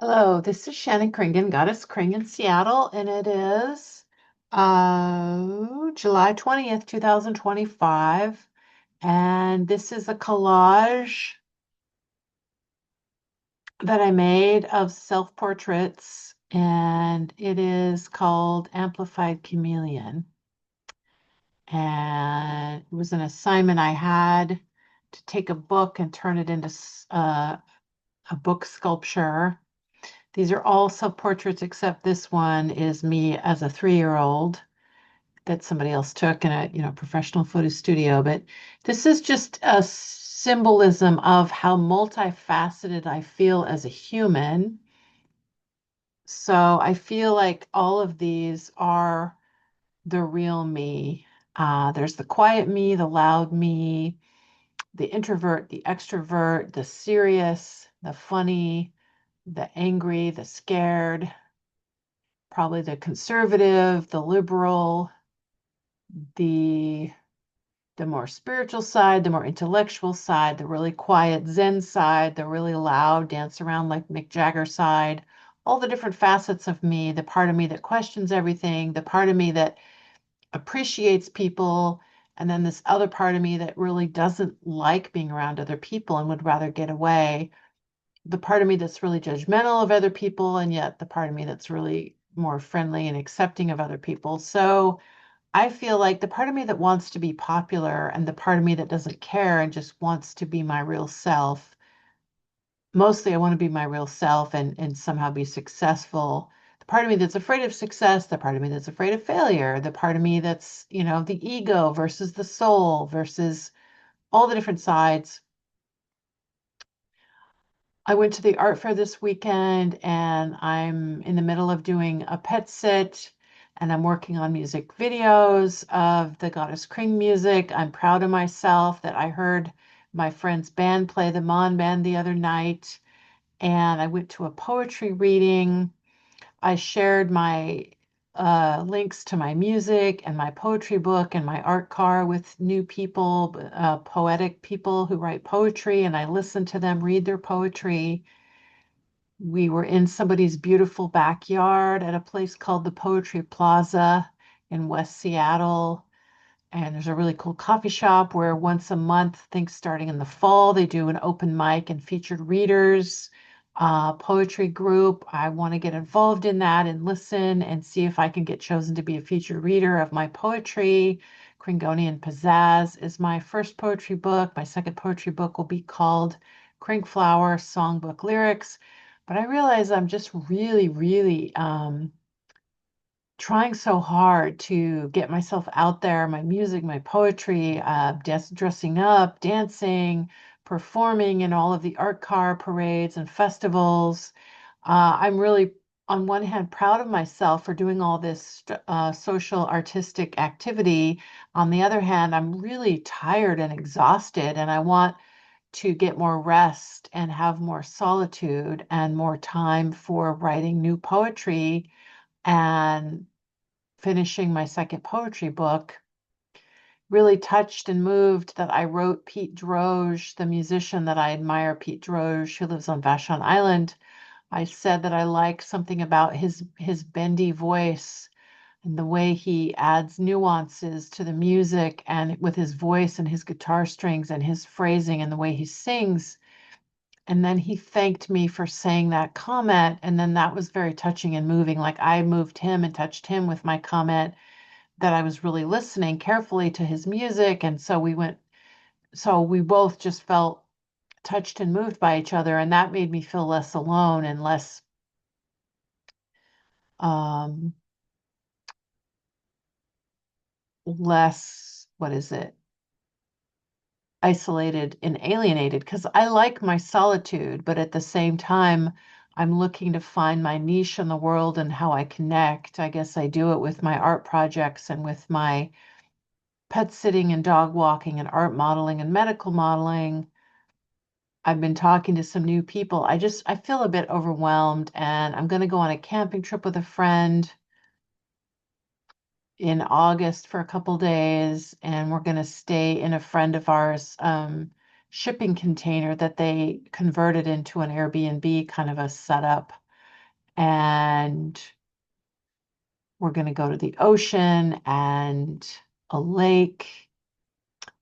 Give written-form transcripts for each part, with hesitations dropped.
Hello, this is Shannon Kringen, Goddess Kring in Seattle, and it is July 20th, 2025. And this is a collage that I made of self-portraits, and it is called Amplified Chameleon. And it was an assignment I had to take a book and turn it into a book sculpture. These are all self-portraits except this one is me as a 3-year-old that somebody else took in a, professional photo studio. But this is just a symbolism of how multifaceted I feel as a human. So I feel like all of these are the real me. There's the quiet me, the loud me, the introvert, the extrovert, the serious, the funny, the angry, the scared, probably the conservative, the liberal, the the more spiritual side, the more intellectual side, the really quiet Zen side, the really loud dance around like Mick Jagger side, all the different facets of me, the part of me that questions everything, the part of me that appreciates people, and then this other part of me that really doesn't like being around other people and would rather get away. The part of me that's really judgmental of other people, and yet the part of me that's really more friendly and accepting of other people. So I feel like the part of me that wants to be popular and the part of me that doesn't care and just wants to be my real self. Mostly I want to be my real self and somehow be successful. The part of me that's afraid of success, the part of me that's afraid of failure, the part of me that's, the ego versus the soul versus all the different sides. I went to the art fair this weekend and I'm in the middle of doing a pet sit and I'm working on music videos of the Goddess Kring music. I'm proud of myself that I heard my friend's band play the Mon Band the other night and I went to a poetry reading. I shared my links to my music and my poetry book and my art car with new people, poetic people who write poetry, and I listened to them read their poetry. We were in somebody's beautiful backyard at a place called the Poetry Plaza in West Seattle. And there's a really cool coffee shop where once a month, I think starting in the fall, they do an open mic and featured readers, poetry group. I want to get involved in that and listen and see if I can get chosen to be a featured reader of my poetry. Kringonian Pizzazz is my first poetry book. My second poetry book will be called Kring Flower Songbook Lyrics. But I realize I'm just really, really trying so hard to get myself out there, my music, my poetry, dressing up, dancing, performing in all of the art car parades and festivals. I'm really, on one hand, proud of myself for doing all this social artistic activity. On the other hand, I'm really tired and exhausted, and I want to get more rest and have more solitude and more time for writing new poetry and finishing my second poetry book. Really touched and moved that I wrote Pete Droge, the musician that I admire, Pete Droge, who lives on Vashon Island. I said that I like something about his bendy voice and the way he adds nuances to the music and with his voice and his guitar strings and his phrasing and the way he sings. And then he thanked me for saying that comment. And then that was very touching and moving. Like I moved him and touched him with my comment that I was really listening carefully to his music. And so we both just felt touched and moved by each other. And that made me feel less alone and um, what is it, isolated and alienated. Because I like my solitude, but at the same time, I'm looking to find my niche in the world and how I connect. I guess I do it with my art projects and with my pet sitting and dog walking and art modeling and medical modeling. I've been talking to some new people. I feel a bit overwhelmed and I'm going to go on a camping trip with a friend in August for a couple days and we're going to stay in a friend of ours shipping container that they converted into an Airbnb kind of a setup. and we're going to go to the ocean and a lake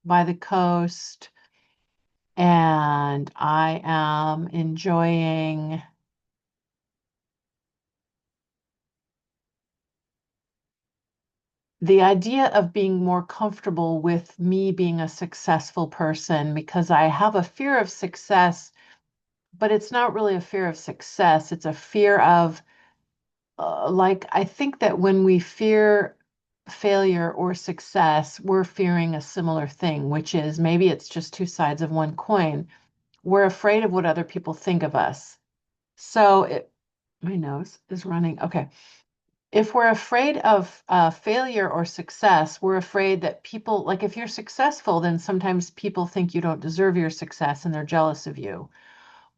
by the coast. And I am enjoying the idea of being more comfortable with me being a successful person because I have a fear of success, but it's not really a fear of success. It's a fear of, like, I think that when we fear failure or success, we're fearing a similar thing, which is maybe it's just two sides of one coin. We're afraid of what other people think of us. So my nose is running. Okay. If we're afraid of failure or success, we're afraid that people, like if you're successful, then sometimes people think you don't deserve your success and they're jealous of you.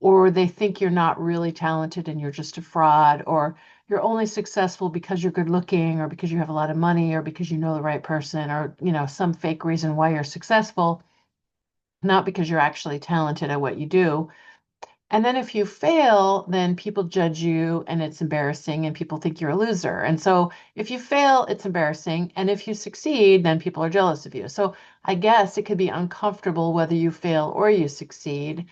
Or they think you're not really talented and you're just a fraud, or you're only successful because you're good looking, or because you have a lot of money, or because you know the right person, or, some fake reason why you're successful, not because you're actually talented at what you do. And then if you fail, then people judge you and it's embarrassing and people think you're a loser. And so if you fail, it's embarrassing. And if you succeed, then people are jealous of you. So I guess it could be uncomfortable whether you fail or you succeed.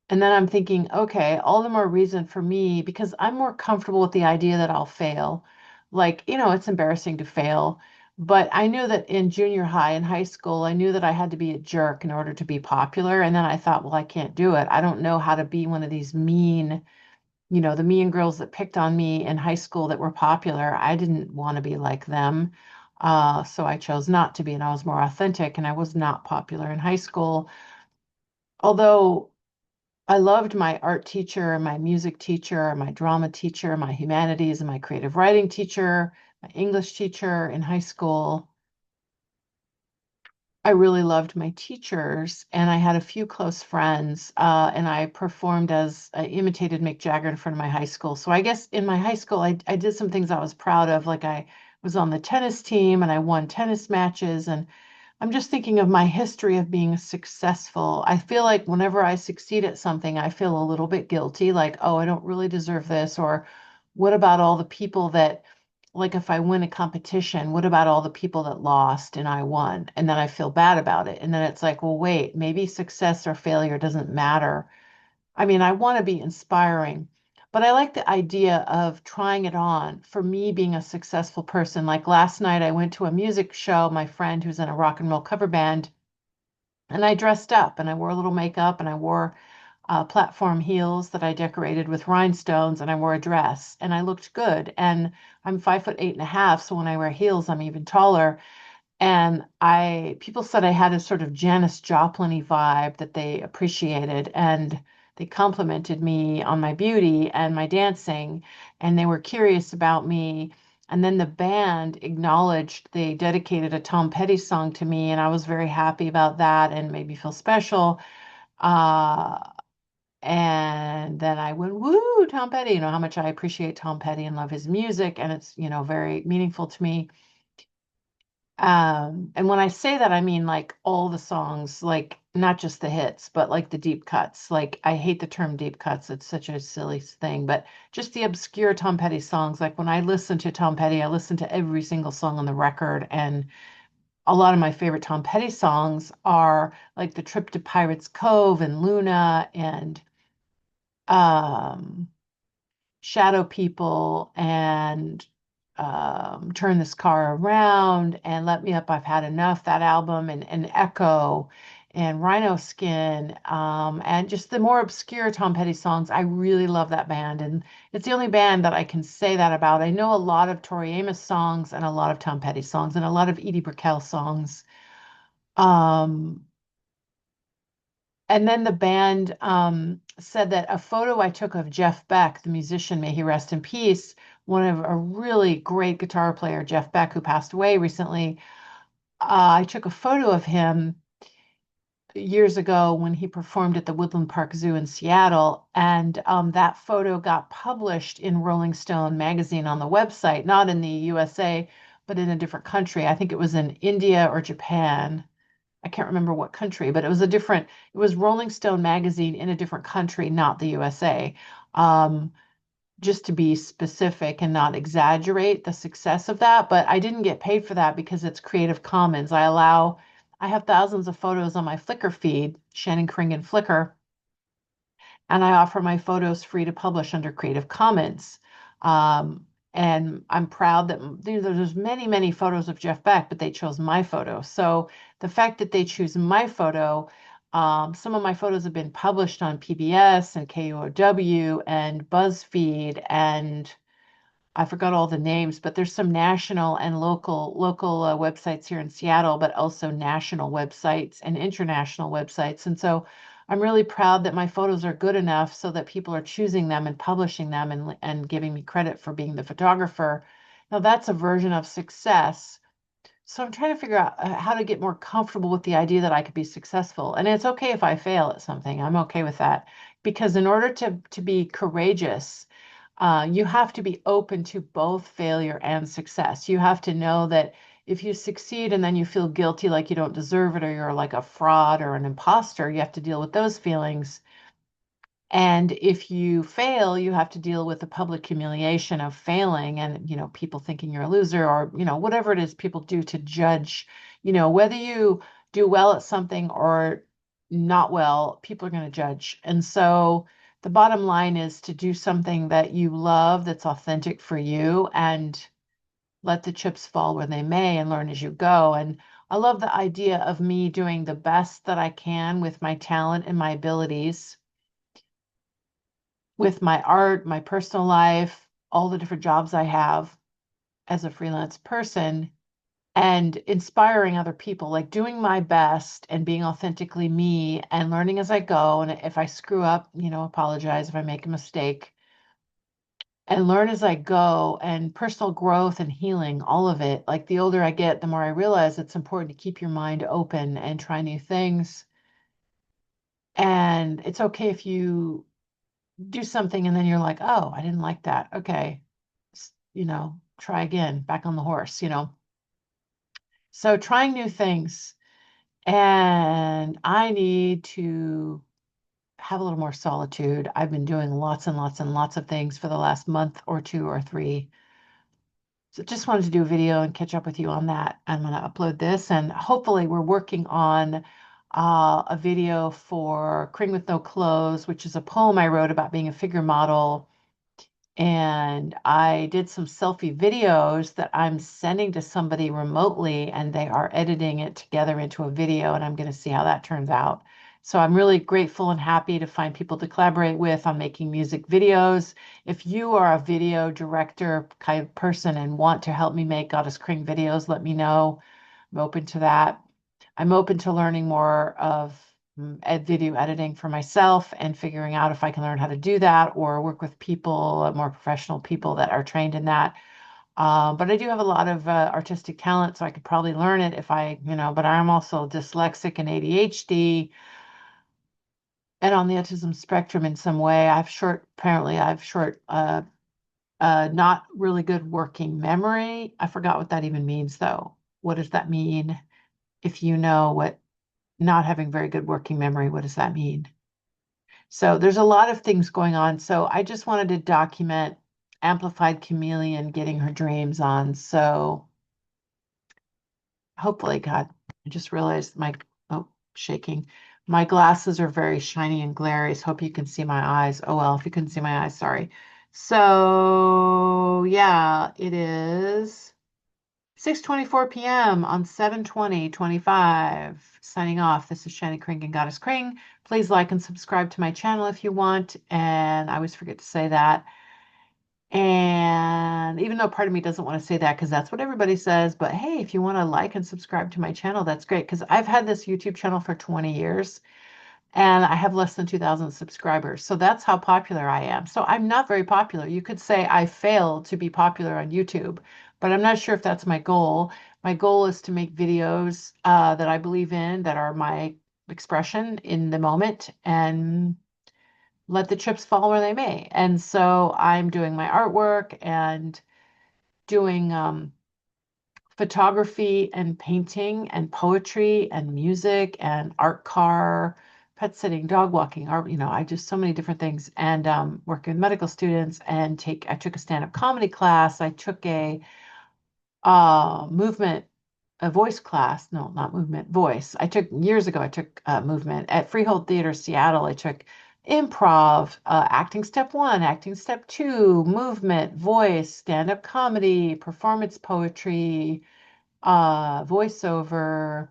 And then I'm thinking, okay, all the more reason for me because I'm more comfortable with the idea that I'll fail. Like, it's embarrassing to fail. But I knew that in junior high and high school, I knew that I had to be a jerk in order to be popular. And then I thought, well, I can't do it. I don't know how to be one of these mean, the mean girls that picked on me in high school that were popular. I didn't want to be like them. So I chose not to be, and I was more authentic, and I was not popular in high school. Although I loved my art teacher, my music teacher, my drama teacher, my humanities and my creative writing teacher, my English teacher in high school. I really loved my teachers, and I had a few close friends, and I imitated Mick Jagger in front of my high school. So I guess in my high school, I did some things I was proud of, like I was on the tennis team and I won tennis matches, and I'm just thinking of my history of being successful. I feel like whenever I succeed at something, I feel a little bit guilty, like, oh, I don't really deserve this. Or what about all the people that, like, if I win a competition, what about all the people that lost and I won? And then I feel bad about it. And then it's like, well, wait, maybe success or failure doesn't matter. I mean, I want to be inspiring, but I like the idea of trying it on for me being a successful person. Like last night, I went to a music show, my friend who's in a rock and roll cover band, and I dressed up and I wore a little makeup and I wore platform heels that I decorated with rhinestones and I wore a dress and I looked good. And I'm 5'8.5", so when I wear heels, I'm even taller. And people said I had a sort of Janis Joplin-y vibe that they appreciated, and they complimented me on my beauty and my dancing, and they were curious about me. And then the band acknowledged, they dedicated a Tom Petty song to me, and I was very happy about that and made me feel special. Uh, and then I went, woo, Tom Petty, how much I appreciate Tom Petty and love his music, and it's, very meaningful to me. And when I say that, I mean like all the songs, like not just the hits, but like the deep cuts. Like I hate the term deep cuts. It's such a silly thing, but just the obscure Tom Petty songs. Like when I listen to Tom Petty, I listen to every single song on the record. And a lot of my favorite Tom Petty songs are like The Trip to Pirates Cove and Luna and um Shadow People and Turn This Car Around and Let Me Up, I've Had Enough, that album, and Echo and Rhino Skin, and just the more obscure Tom Petty songs. I really love that band. And it's the only band that I can say that about. I know a lot of Tori Amos songs and a lot of Tom Petty songs and a lot of Edie Brickell songs. Um, and then the band said that a photo I took of Jeff Beck, the musician, may he rest in peace, one of a really great guitar player, Jeff Beck, who passed away recently. I took a photo of him years ago when he performed at the Woodland Park Zoo in Seattle, and that photo got published in Rolling Stone magazine on the website, not in the USA, but in a different country. I think it was in India or Japan. I can't remember what country, but it was Rolling Stone magazine in a different country, not the USA. Um, just to be specific and not exaggerate the success of that. But I didn't get paid for that because it's Creative Commons. I have thousands of photos on my Flickr feed, Shannon Kringen Flickr, and I offer my photos free to publish under Creative Commons. And I'm proud that there's many, many photos of Jeff Beck, but they chose my photo. So the fact that they choose my photo, some of my photos have been published on PBS and KUOW and BuzzFeed and I forgot all the names, but there's some national and local websites here in Seattle, but also national websites and international websites. And so I'm really proud that my photos are good enough so that people are choosing them and publishing them and giving me credit for being the photographer. Now that's a version of success. So I'm trying to figure out how to get more comfortable with the idea that I could be successful. And it's okay if I fail at something. I'm okay with that. Because in order to be courageous, you have to be open to both failure and success. You have to know that if you succeed and then you feel guilty like you don't deserve it or you're like a fraud or an imposter, you have to deal with those feelings. And if you fail, you have to deal with the public humiliation of failing and, people thinking you're a loser or, whatever it is people do to judge, whether you do well at something or not well, people are going to judge. And so the bottom line is to do something that you love, that's authentic for you, and let the chips fall where they may and learn as you go. And I love the idea of me doing the best that I can with my talent and my abilities with my art, my personal life, all the different jobs I have as a freelance person, and inspiring other people, like doing my best and being authentically me and learning as I go. And if I screw up, apologize if I make a mistake and learn as I go and personal growth and healing, all of it. Like the older I get, the more I realize it's important to keep your mind open and try new things. And it's okay if you do something and then you're like, oh, I didn't like that. Okay. Try again, back on the horse. So trying new things. And I need to have a little more solitude. I've been doing lots and lots and lots of things for the last month or two or three. So just wanted to do a video and catch up with you on that. I'm going to upload this and hopefully we're working on a video for Kring with No Clothes, which is a poem I wrote about being a figure model and I did some selfie videos that I'm sending to somebody remotely, and they are editing it together into a video, and I'm going to see how that turns out. So I'm really grateful and happy to find people to collaborate with on making music videos. If you are a video director kind of person and want to help me make Goddess Kring videos, let me know. I'm open to that. I'm open to learning more of video editing for myself and figuring out if I can learn how to do that or work with people, more professional people that are trained in that. But I do have a lot of artistic talent, so I could probably learn it if but I'm also dyslexic and ADHD and on the autism spectrum in some way. Apparently I have short, not really good working memory. I forgot what that even means though. What does that mean? If you know what not having very good working memory, what does that mean? So there's a lot of things going on. So I just wanted to document Amplified Chameleon getting her dreams on. So hopefully, God, I just realized shaking. My glasses are very shiny and glary. So hope you can see my eyes. Oh, well, if you couldn't see my eyes, sorry. So yeah, it is 6:24 p.m. on 7/20/25. Signing off. This is Shannon Kringen, Goddess Kring. Please like and subscribe to my channel if you want. And I always forget to say that. And even though part of me doesn't want to say that because that's what everybody says, but hey, if you want to like and subscribe to my channel, that's great because I've had this YouTube channel for 20 years and I have less than 2,000 subscribers. So that's how popular I am. So I'm not very popular. You could say I failed to be popular on YouTube, but I'm not sure if that's my goal. My goal is to make videos that I believe in, that are my expression in the moment, and let the chips fall where they may. And so I'm doing my artwork and doing photography and painting and poetry and music and art car pet sitting, dog walking, or I just so many different things, and working with medical students, and I took a stand-up comedy class. I took movement a voice class. No, not movement, voice. I took years ago. I took movement at Freehold Theater, Seattle. I took improv, acting step one, acting step two, movement, voice, stand-up comedy, performance poetry, voiceover,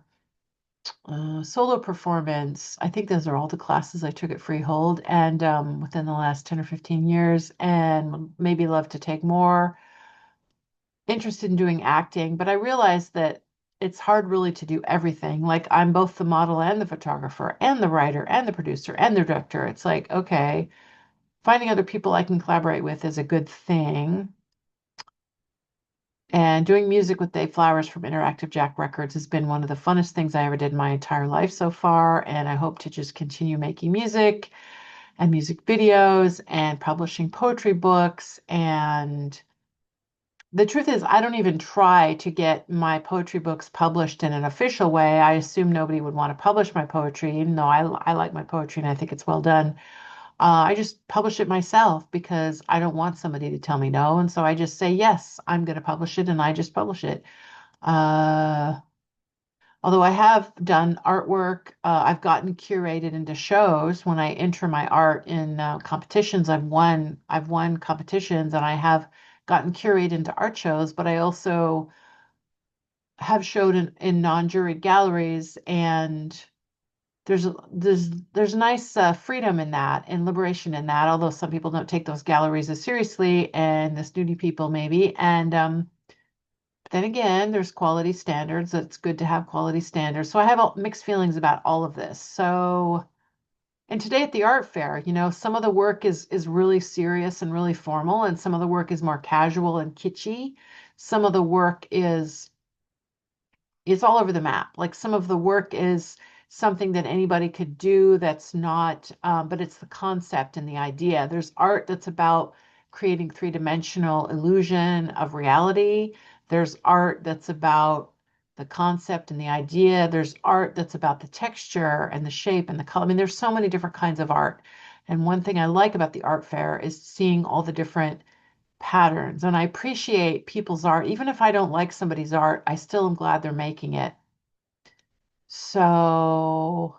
solo performance. I think those are all the classes I took at Freehold, and within the last 10 or 15 years, and maybe love to take more. Interested in doing acting, but I realized that it's hard really to do everything. Like I'm both the model and the photographer and the writer and the producer and the director. It's like, okay, finding other people I can collaborate with is a good thing. And doing music with Dave Flowers from Interactive Jack Records has been one of the funnest things I ever did in my entire life so far. And I hope to just continue making music and music videos and publishing poetry books. And the truth is, I don't even try to get my poetry books published in an official way. I assume nobody would want to publish my poetry, even though I like my poetry and I think it's well done. I just publish it myself because I don't want somebody to tell me no. And so I just say, yes, I'm going to publish it, and I just publish it. Uh, Although I have done artwork, I've gotten curated into shows. When I enter my art in competitions, I've won competitions, and I have gotten curated into art shows. But I also have showed in non-juried galleries, and there's nice freedom in that and liberation in that. Although some people don't take those galleries as seriously, and the snooty people maybe, and then again, there's quality standards. It's good to have quality standards. So I have mixed feelings about all of this. So, and today at the art fair, some of the work is really serious and really formal, and some of the work is more casual and kitschy. Some of the work is all over the map. Like some of the work is something that anybody could do that's not, but it's the concept and the idea. There's art that's about creating three-dimensional illusion of reality. There's art that's about the concept and the idea. There's art that's about the texture and the shape and the color. I mean, there's so many different kinds of art. And one thing I like about the art fair is seeing all the different patterns. And I appreciate people's art. Even if I don't like somebody's art, I still am glad they're making it. So,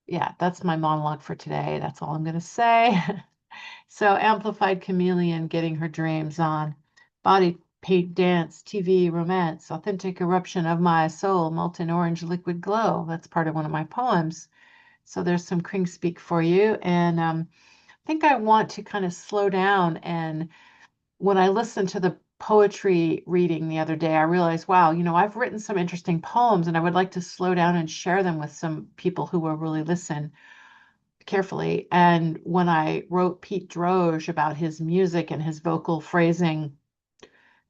yeah, that's my monologue for today. That's all I'm going to say. So, amplified chameleon getting her dreams on. Body, paint, dance, TV, romance, authentic eruption of my soul, molten orange liquid glow. That's part of one of my poems. So, there's some Kring speak for you. And I think I want to kind of slow down, and when I listened to the poetry reading the other day, I realized, wow, I've written some interesting poems, and I would like to slow down and share them with some people who will really listen carefully. And when I wrote Pete Droge about his music and his vocal phrasing,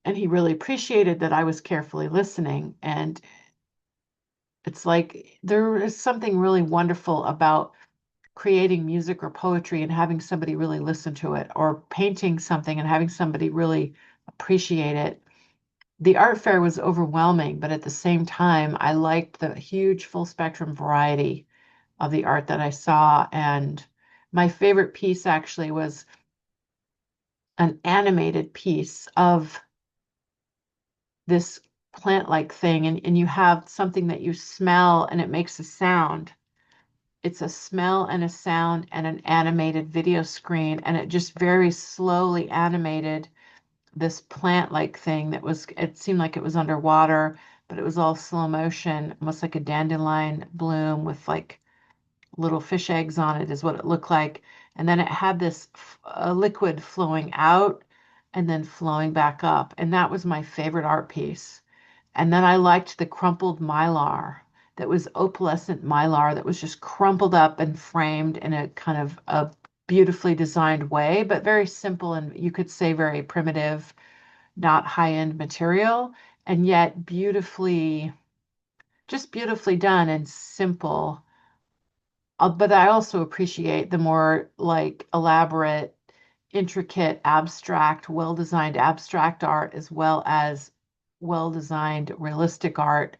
and he really appreciated that I was carefully listening. And it's like there is something really wonderful about creating music or poetry and having somebody really listen to it, or painting something and having somebody really appreciate it. The art fair was overwhelming, but at the same time, I liked the huge full spectrum variety of the art that I saw. And my favorite piece actually was an animated piece of this plant-like thing. And you have something that you smell and it makes a sound. It's a smell and a sound and an animated video screen. And it just very slowly animated this plant-like thing it seemed like it was underwater, but it was all slow motion, almost like a dandelion bloom with like little fish eggs on it is what it looked like. And then it had this liquid flowing out and then flowing back up. And that was my favorite art piece. And then I liked the crumpled mylar that was opalescent mylar that was just crumpled up and framed in a kind of a beautifully designed way, but very simple, and you could say very primitive, not high-end material, and yet just beautifully done and simple. But I also appreciate the more like elaborate, intricate, abstract, well-designed abstract art, as well as well-designed realistic art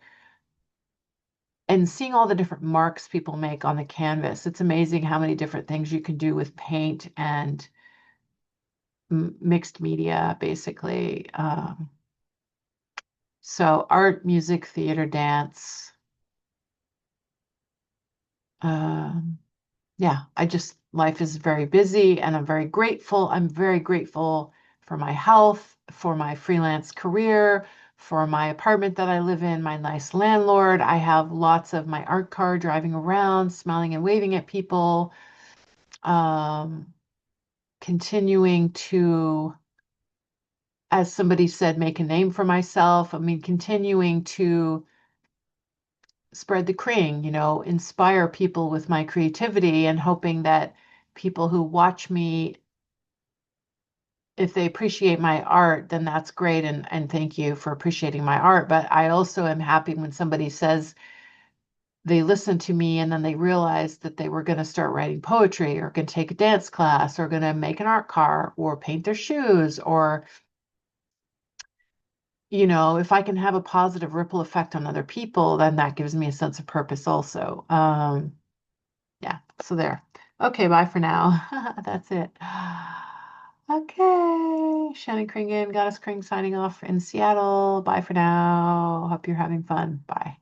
and seeing all the different marks people make on the canvas. It's amazing how many different things you can do with paint and mixed media, basically. So art, music, theater, dance. Um, yeah, life is very busy and I'm very grateful. I'm very grateful for my health, for my freelance career, for my apartment that I live in, my nice landlord. I have lots of my art car driving around, smiling and waving at people, um, continuing to, as somebody said, make a name for myself. I mean, continuing to spread the kring, inspire people with my creativity and hoping that people who watch me, if they appreciate my art, then that's great. And thank you for appreciating my art. But I also am happy when somebody says they listen to me and then they realize that they were going to start writing poetry or going to take a dance class or going to make an art car or paint their shoes or, if I can have a positive ripple effect on other people, then that gives me a sense of purpose also. Yeah, so there. Okay, bye for now. That's it. Okay, Shannon Kringen, Goddess Kring signing off in Seattle. Bye for now. Hope you're having fun. Bye.